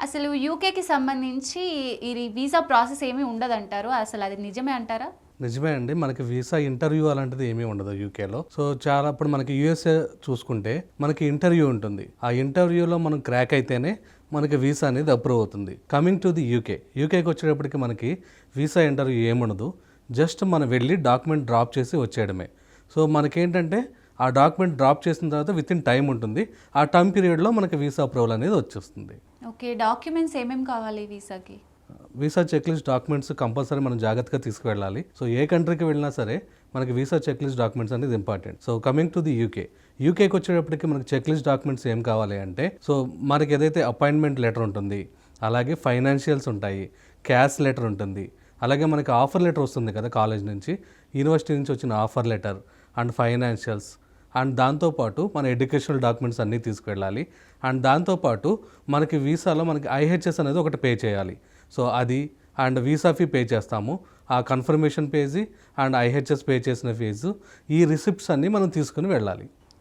అసలు యూకేకి సంబంధించి ఇది వీసా ప్రాసెస్ ఏమీ ఉండదంటారు. అసలు అది నిజమే అంటారా? నిజమే అండి. మనకి వీసా ఇంటర్వ్యూ అలాంటిది ఏమీ ఉండదు యూకేలో. సో చాలా ఇప్పుడు మనకి యూఎస్ఏ చూసుకుంటే మనకి ఇంటర్వ్యూ ఉంటుంది. ఆ ఇంటర్వ్యూలో మనం క్రాక్ అయితేనే మనకి వీసా అనేది అప్రూవ్ అవుతుంది. కమింగ్ టు ది యూకేకి వచ్చేటప్పటికి మనకి వీసా ఇంటర్వ్యూ ఏముండదు. జస్ట్ మనం వెళ్ళి డాక్యుమెంట్ డ్రాప్ చేసి వచ్చేయడమే. సో మనకేంటంటే ఆ డాక్యుమెంట్ డ్రాప్ చేసిన తర్వాత విత్ ఇన్ టైం ఉంటుంది. ఆ టైం పీరియడ్లో మనకి వీసా అప్రూవల్ అనేది వచ్చేస్తుంది. ఓకే. డాక్యుమెంట్స్ ఏమేమి కావాలి వీసాకి? Visa check list documents compulsory మనం జాగ్రత్తగా తీసుకువెళ్ళాలి. సో ఏ కంట్రీకి వెళ్ళినా సరే మనకి వీసా చెక్ లిస్ట్ డాక్యుమెంట్స్ అనేది important. So coming to the యూకేకి వచ్చేటప్పటికి మనకి చెక్ లిస్ట్ డాక్యుమెంట్స్ ఏం కావాలి అంటే, సో మనకి ఏదైతే అపాయింట్మెంట్ లెటర్ ఉంటుంది, అలాగే ఫైనాన్షియల్స్ ఉంటాయి, క్యాష్ లెటర్ ఉంటుంది, అలాగే మనకి ఆఫర్ లెటర్ వస్తుంది కదా కాలేజ్ నుంచి, యూనివర్సిటీ నుంచి వచ్చిన offer letter and financials and దాంతోపాటు మన ఎడ్యుకేషనల్ డాక్యుమెంట్స్ అన్నీ తీసుకువెళ్ళాలి. అండ్ దాంతోపాటు మనకి వీసాలో మనకి ఐహెచ్ఎస్ అనేది ఒకటి పే చేయాలి. సో అది అండ్ వీసా ఫీ పే చేస్తాము. ఆ confirmation page and IHS pay చేసిన ఫీజు, ఈ రిసిప్ట్స్ అన్నీ మనం తీసుకుని వెళ్ళాలి.